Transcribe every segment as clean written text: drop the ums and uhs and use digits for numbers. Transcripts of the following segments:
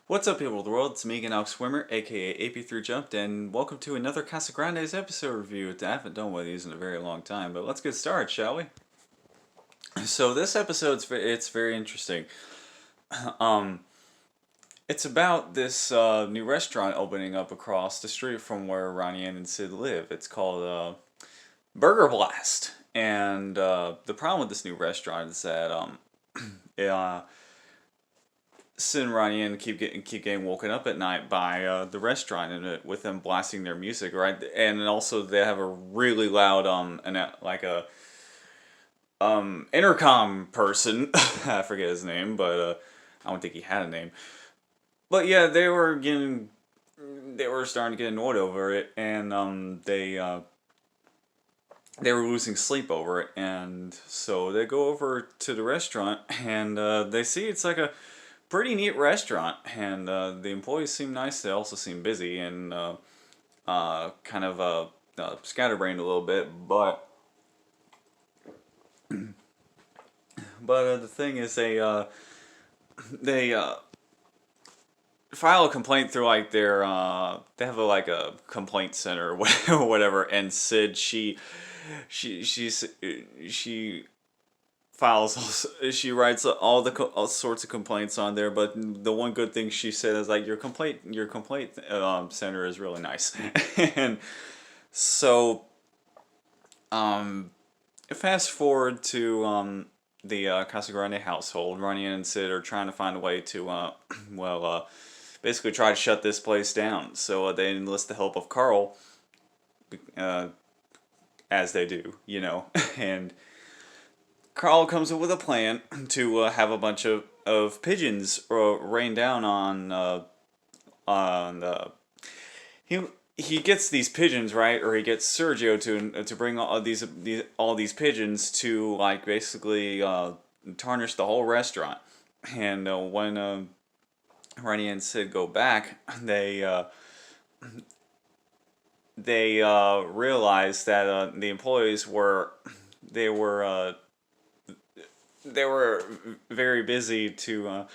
What's up, people of the world? It's me, Alex Swimmer, aka AP3 Jumped, and welcome to another Casa Grande's episode review. I haven't done one of these in a very long time, but let's get started, shall we? So this it's very interesting. Um, it's about this new restaurant opening up across the street from where Ronnie Ann and Sid live. It's called Burger Blast, and the problem with this new restaurant is that it, Sid and Ronnie Ann keep getting woken up at night by the restaurant and with them blasting their music, right? And also they have a really loud intercom person. I forget his name, but I don't think he had a name. But yeah, they were starting to get annoyed over it, and they were losing sleep over it, and so they go over to the restaurant, and they see it's like a pretty neat restaurant, and the employees seem nice. They also seem busy and kind of scatterbrained a little bit, but the thing is they file a complaint through like their they have a complaint center or whatever, and Sid she files she writes all sorts of complaints on there, but the one good thing she said is like your complaint center is really nice. And so um fast forward to the Casagrande household. Ronnie and Sid are trying to find a way to well basically try to shut this place down, so they enlist the help of Carl, uh, as they do, and Carl comes up with a plan to have a bunch of pigeons rain down on he he gets these pigeons, right, or he gets Sergio to bring all these pigeons to like basically tarnish the whole restaurant. And when Rennie and Sid go back, they realize that the employees they were uh, they were very busy to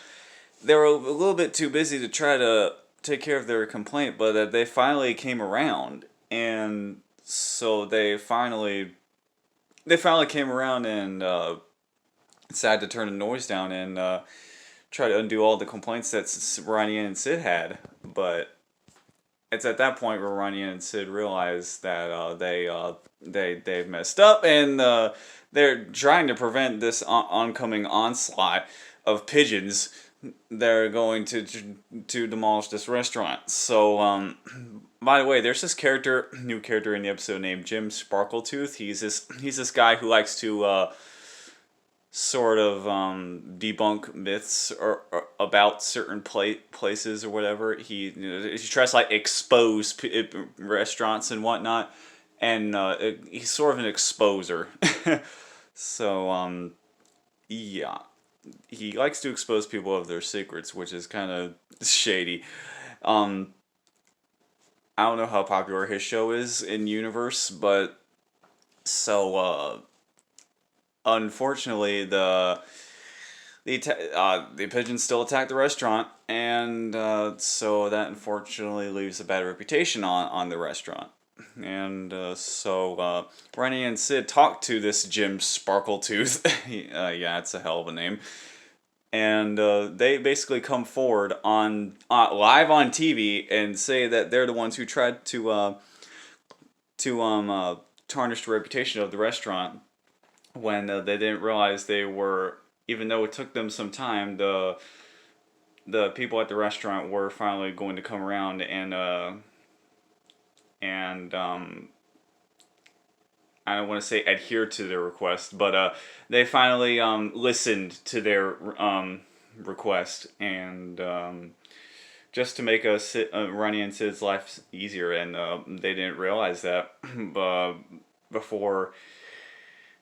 they were a little bit too busy to try to take care of their complaint, but they finally came around, and so they finally came around and decided to turn the noise down and try to undo all the complaints that Ronnie and Sid had. But it's at that point where Ronnie and Sid realize that they've messed up, and they're trying to prevent this oncoming onslaught of pigeons. They're going to demolish this restaurant. So by the way, there's this new character in the episode named Jim Sparkletooth. He's this guy who likes to sort of debunk myths or about certain places or whatever. He tries to like expose restaurants and whatnot, and he's sort of an exposer. So yeah, he likes to expose people of their secrets, which is kind of shady. Um, I don't know how popular his show is in universe, but so unfortunately the pigeons still attack the restaurant, and so that unfortunately leaves a bad reputation on the restaurant. And so Rennie and Sid talk to this Jim Sparkletooth. Yeah, it's a hell of a name. And they basically come forward on live on TV and say that they're the ones who tried to tarnish the reputation of the restaurant, when they didn't realize they were, even though it took them some time, the people at the restaurant were finally going to come around and I don't want to say adhere to their request, but they finally listened to their request, and just to make Ronnie and Sid's life easier, and they didn't realize that before.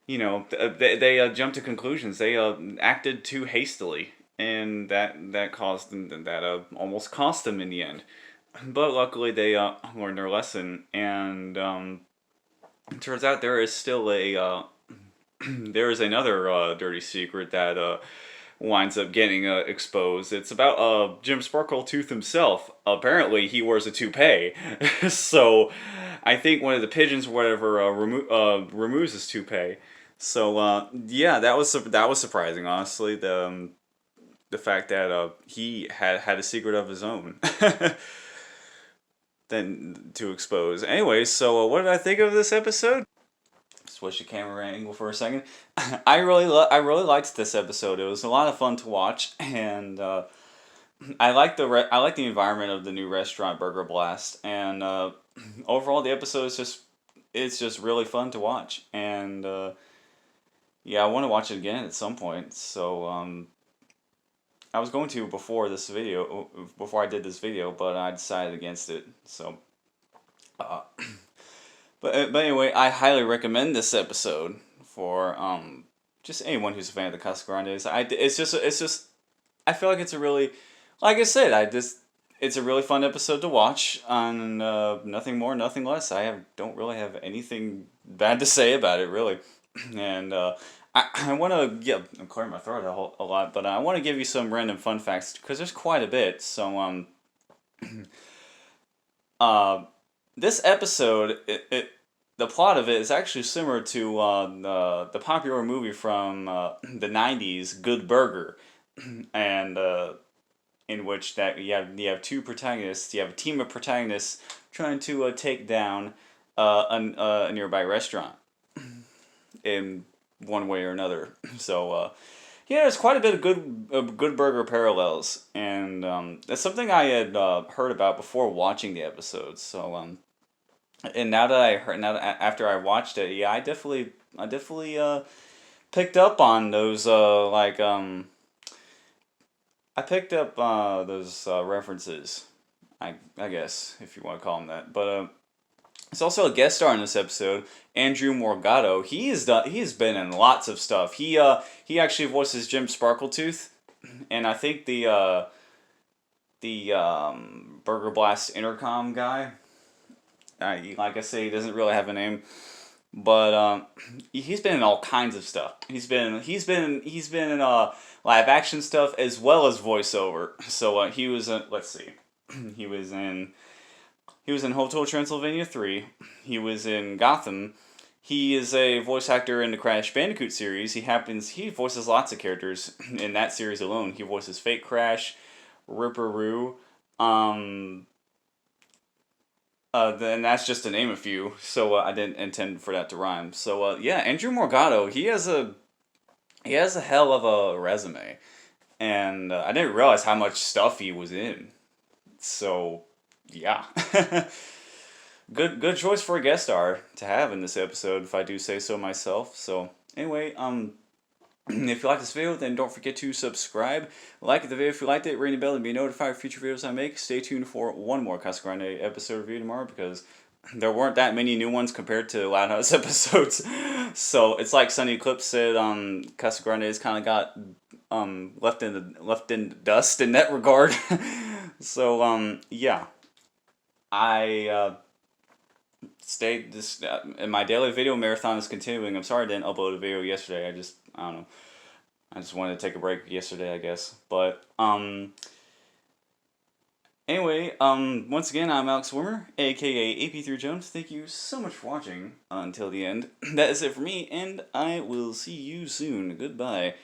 They jumped to conclusions. They acted too hastily, and that caused them that almost cost them in the end. But luckily, they learned their lesson, and it turns out there is still there is another dirty secret that winds up getting exposed. It's about Jim Sparkletooth himself. Apparently, he wears a toupee, so I think one of the pigeons, or whatever, removes his toupee. So yeah, that was surprising, honestly. The fact that he had a secret of his own. Then to expose. Anyway, so what did I think of this episode? Switch the camera angle for a second. I really liked this episode. It was a lot of fun to watch, and I like the environment of the new restaurant Burger Blast, and overall the episode is just really fun to watch, and yeah, I want to watch it again at some point. So I was going to before I did this video, but I decided against it. So. Uh, but anyway, I highly recommend this episode for just anyone who's a fan of the Casa Grandes. It's just I feel like it's a really, like I said, it's a really fun episode to watch. On nothing more, nothing less. Don't really have anything bad to say about it, really. And I want to, yeah, I'm clearing my throat a lot, but I want to give you some random fun facts because there's quite a bit. So this episode, the plot of it is actually similar to the popular movie from the '90s, Good Burger, and in which that you have two protagonists. You have a team of protagonists trying to take down a nearby restaurant in one way or another. So yeah, there's quite a bit of Good Burger parallels, and that's something I had heard about before watching the episode. So and after I watched it, yeah, I definitely picked up on those I picked up those references. I guess if you want to call them that, but it's also a guest star in this episode, Andrew Morgado. He's been in lots of stuff. He actually voices Jim Sparkletooth, and I think the Burger Blast intercom guy. Like I say, he doesn't really have a name, but he's been in all kinds of stuff. He's been in live action stuff as well as voiceover. So he was let's see, he was in Hotel Transylvania 3. He was in Gotham. He is a voice actor in the Crash Bandicoot series. He voices lots of characters in that series alone. He voices Fake Crash, Ripperoo, then that's just to name a few. So I didn't intend for that to rhyme. So yeah, Andrew Morgado, he has a hell of a resume, and I didn't realize how much stuff he was in. So yeah, good choice for a guest star to have in this episode, if I do say so myself. So anyway, if you like this video, then don't forget to subscribe. Like the video if you liked it, ring the bell to be notified of future videos I make. Stay tuned for one more Casa Grande episode review tomorrow, because there weren't that many new ones compared to Loud House episodes. So it's like Sunny Eclipse said, Casa Grande's kind of got left in the dust in that regard. So yeah, I stayed this and my daily video marathon is continuing. I'm sorry I didn't upload a video yesterday. I don't know. I just wanted to take a break yesterday, I guess. But anyway, once again, I'm Alex Swimmer, aka AP3 Jones. Thank you so much for watching until the end. That is it for me, and I will see you soon. Goodbye.